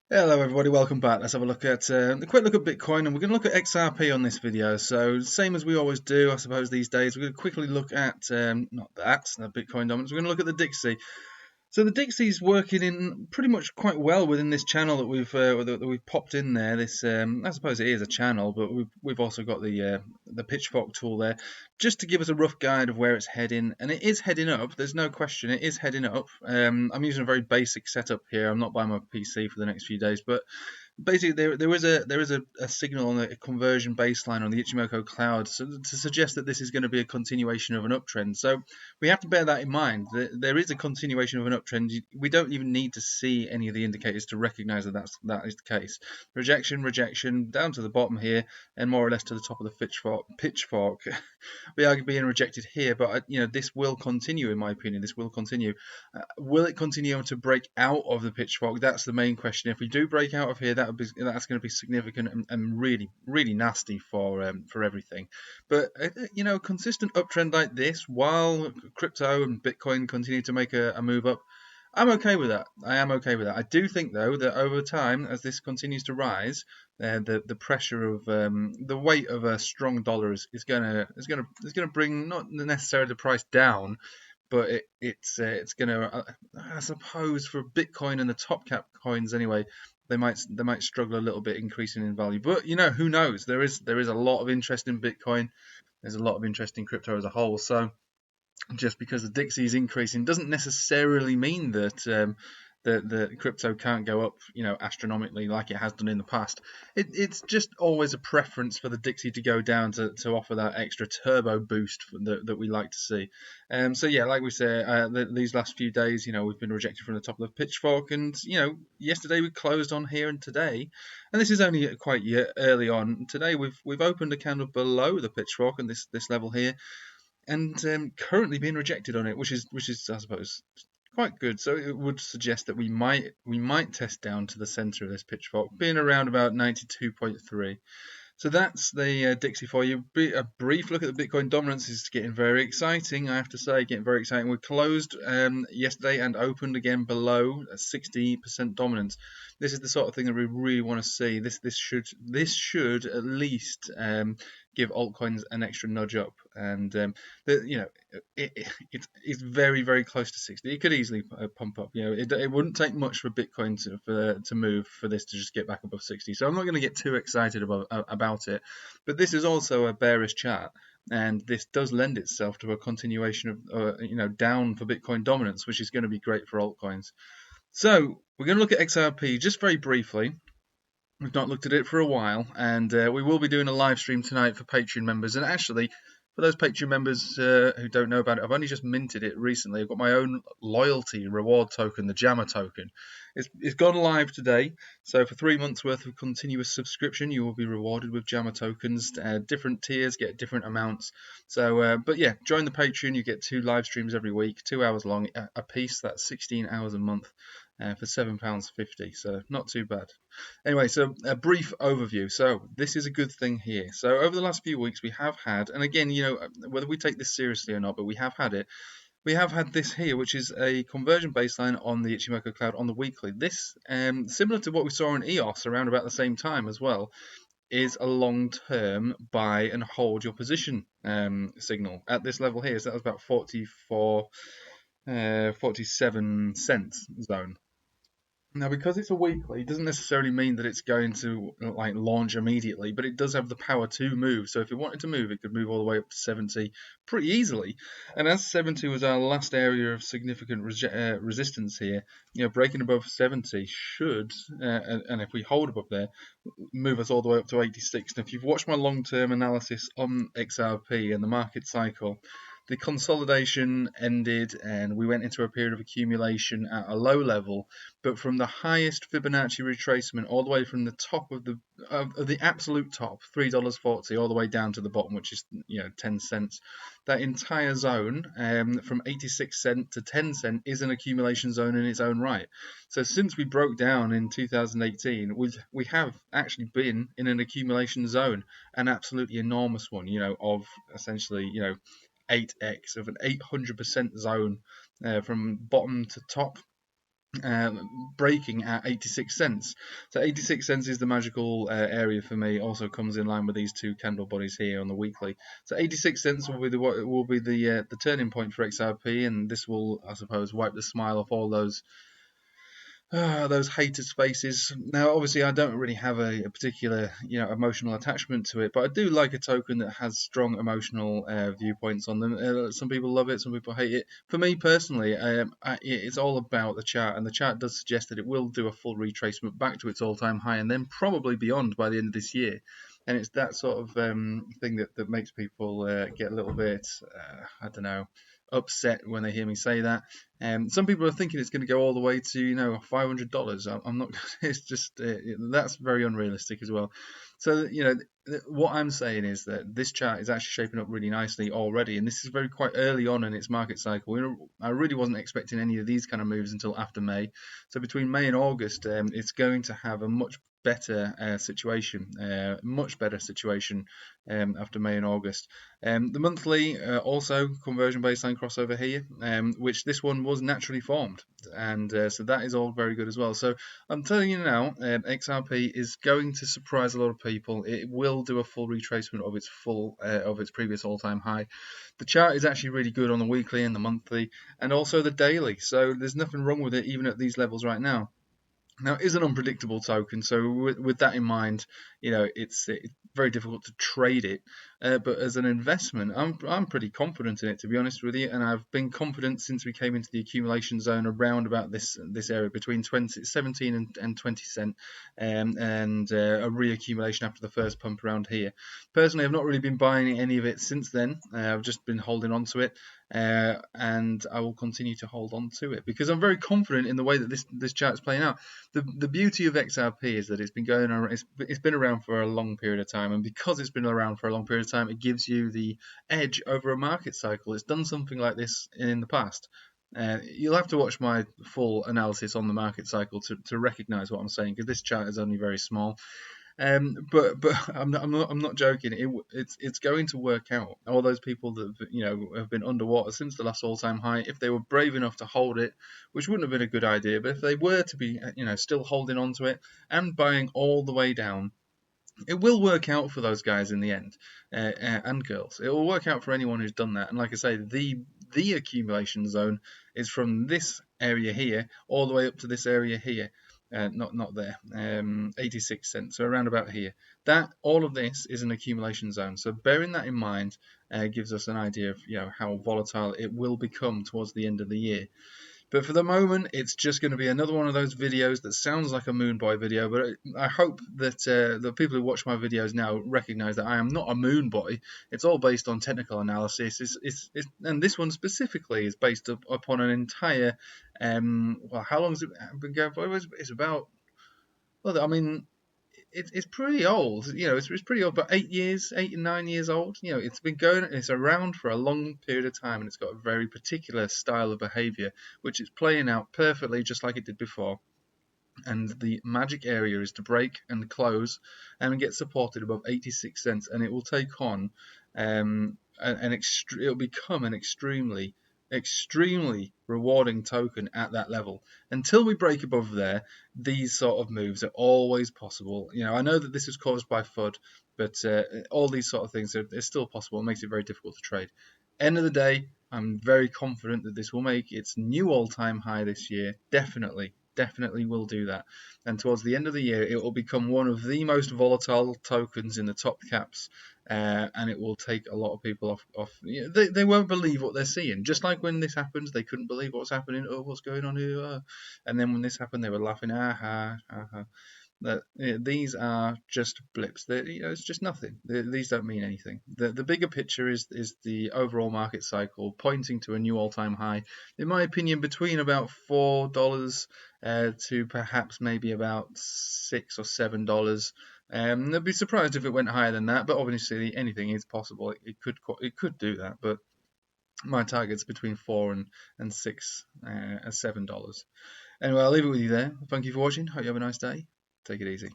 Hello everybody, welcome back. Let's have a look at a quick look at Bitcoin, and we're going to look at XRP on this video. So same as we always do, I suppose these days, we're going to quickly look at not that, the Bitcoin dominance. We're going to look at the Dixie. So the Dixie's working in pretty much quite well within this channel that we've popped in there. This I suppose it is a channel, but we've also got the pitchfork tool there, just to give us a rough guide of where it's heading, and it is heading up. There's no question, it is heading up. I'm using a very basic setup here. I'm not buying my PC for the next few days, but basically there is a signal on a conversion baseline on the Ichimoku cloud to suggest that this is going to be a continuation of an uptrend. So we have to bear that in mind. There is a continuation of an uptrend. We don't even need to see any of the indicators to recognize that that is the case. Rejection down to the bottom here, and more or less to the top of the pitchfork. We are being rejected here, but this will continue. In my opinion, this will continue. Will it continue to break out of the pitchfork? That's the main question. If we do break out of here, that's going to be significant and really nasty for everything. But consistent uptrend like this, while crypto and Bitcoin continue to make a move up, I'm okay with that. I am okay with that. I do think though that over time, as this continues to rise, the pressure of the weight of a strong dollar is gonna bring not necessarily the price down, but it's gonna I suppose for Bitcoin and the top cap coins anyway, they might struggle a little bit increasing in value. But who knows? There is a lot of interest in Bitcoin. There's a lot of interest in crypto as a whole. So just because the Dixie is increasing doesn't necessarily mean that the crypto can't go up, astronomically like it has done in the past. It's just always a preference for the Dixie to go down to offer that extra turbo boost that we like to see. So yeah, like we say, these last few days, we've been rejected from the top of the pitchfork, and yesterday we closed on here, and today, and this is only quite early on. Today we've opened a candle below the pitchfork and this level here, and currently being rejected on it, which is I suppose quite good. So it would suggest that we might test down to the center of this pitchfork, being around about 92.3. So that's the Dixie for you. A brief look at the Bitcoin dominance is getting very exciting, I have to say, getting very exciting. We closed yesterday and opened again below 60% dominance. This is the sort of thing that we really want to see. This should at least give altcoins an extra nudge up, and it's very very close to 60. It could easily pump up. It wouldn't take much for Bitcoin to move for this to just get back above 60. So I'm not going to get too excited about it, but this is also a bearish chart, and this does lend itself to a continuation of down for Bitcoin dominance, which is going to be great for altcoins. So we're going to look at XRP just very briefly. We've not looked at it for a while, and we will be doing a live stream tonight for Patreon members. And actually, for those Patreon members who don't know about it, I've only just minted it recently. I've got my own loyalty reward token, the Jammer token. It's gone live today, so for 3 months worth of continuous subscription, you will be rewarded with Jammer tokens. Different tiers get different amounts. So, but yeah, join the Patreon. You get 2 live streams every week, 2 hours long a piece. That's 16 hours a month for £7.50. So not too bad. Anyway, so a brief overview. So this is a good thing here. So over the last few weeks, we have had, and again, whether we take this seriously or not, but we have had it. We have had this here, which is a conversion baseline on the Ichimoku cloud on the weekly. This, similar to what we saw in EOS around about the same time as well, is a long-term buy and hold your position signal at this level here. So that was about 47 cents zone. Now, because it's a weekly, it doesn't necessarily mean that it's going to launch immediately, but it does have the power to move. So if it wanted to move, it could move all the way up to 70 pretty easily. And as 70 was our last area of significant resistance here, breaking above 70 should, and if we hold above there, move us all the way up to 86. And if you've watched my long-term analysis on XRP and the market cycle, the consolidation ended and we went into a period of accumulation at a low level, but from the highest Fibonacci retracement all the way from the top of the absolute top, $3.40, all the way down to the bottom, which is 10 cents. That entire zone, from 86 cent to 10 cent, is an accumulation zone in its own right. So since we broke down in 2018, we have actually been in an accumulation zone, an absolutely enormous one, of essentially 8x of an 800% zone from bottom to top. breaking at 86 cents. So 86 cents is the magical area for me. Also comes in line with these two candle bodies here on the weekly. So 86 cents will be the turning point for XRP, and this will, I suppose, wipe the smile off all those haters' faces. Now, obviously, I don't really have a particular, emotional attachment to it, but I do like a token that has strong emotional viewpoints on them. Some people love it, some people hate it. For me personally, it's all about the chart, and the chart does suggest that it will do a full retracement back to its all-time high, and then probably beyond by the end of this year. And it's that sort of thing that makes people get a little bit, I don't know, upset when they hear me say that. Some people are thinking it's going to go all the way to $500. I'm not. It's just that's very unrealistic as well. So what I'm saying is that this chart is actually shaping up really nicely already, and this is very quite early on in its market cycle. I really wasn't expecting any of these kind of moves until after May. So between May and August, it's going to have a much better situation, after May and August. The monthly also conversion baseline crossover here, which this one was naturally formed, and so that is all very good as well. So I'm telling you now, XRP is going to surprise a lot of people. It will do a full retracement of its previous all-time high. The chart is actually really good on the weekly and the monthly, and also the daily. So there's nothing wrong with it even at these levels right now. Now, it is an unpredictable token, so with that in mind, it's very difficult to trade it. But as an investment, I'm pretty confident in it, to be honest with you, and I've been confident since we came into the accumulation zone around about this area between 17 and 20 cent, and a reaccumulation after the first pump around here. Personally, I've not really been buying any of it since then. I've just been holding on to it. And I will continue to hold on to it because I'm very confident in the way that this chart is playing out. The beauty of XRP is that it's been going around, it's been around for a long period of time, and because it's been around for a long period of time, it gives you the edge over a market cycle. It's done something like this in the past. You'll have to watch my full analysis on the market cycle to recognize what I'm saying, because this chart is only very small. But I'm not joking. It's going to work out. All those people that have been underwater since the last all-time high, if they were brave enough to hold it, which wouldn't have been a good idea, but if they were to be still holding on to it and buying all the way down, it will work out for those guys in the end, and girls. It will work out for anyone who's done that. And like I say, the accumulation zone is from this area here all the way up to this area here. Not there, 86 cents, so around about here. That all of this is an accumulation zone. So bearing that in mind gives us an idea of how volatile it will become towards the end of the year. But for the moment, it's just going to be another one of those videos that sounds like a Moon Boy video. But I hope that the people who watch my videos now recognize that I am not a Moon Boy. It's all based on technical analysis. And this one specifically is based upon an entire. Well, how long has it been going for? It's about. Well, I mean, it's pretty old. It's pretty old, but 8 and 9 years old. It's been going, it's around for a long period of time, and it's got a very particular style of behavior, which is playing out perfectly just like it did before. And the magic area is to break and close and get supported above 86 cents, and it will take on it'll become an extremely rewarding token at that level. Until we break above there, these sort of moves are always possible. I know that this is caused by FUD, but all these sort of things are still possible. It makes it very difficult to trade. End of the day, I'm very confident that this will make its new all-time high this year. Definitely will do that. And towards the end of the year, it will become one of the most volatile tokens in the top caps. And it will take a lot of people off. They won't believe what they're seeing. Just like when this happens, they couldn't believe what's happening. Oh, what's going on here? And then when this happened, they were laughing. That these are just blips. It's just nothing. These don't mean anything. The bigger picture is the overall market cycle pointing to a new all-time high. In my opinion, between about $4 to perhaps maybe about $6 or $7. I'd be surprised if it went higher than that, but obviously anything is possible. It could do that, but my target's between $4 and $6 and $7. Anyway, I'll leave it with you there. Thank you for watching. Hope you have a nice day. Take it easy.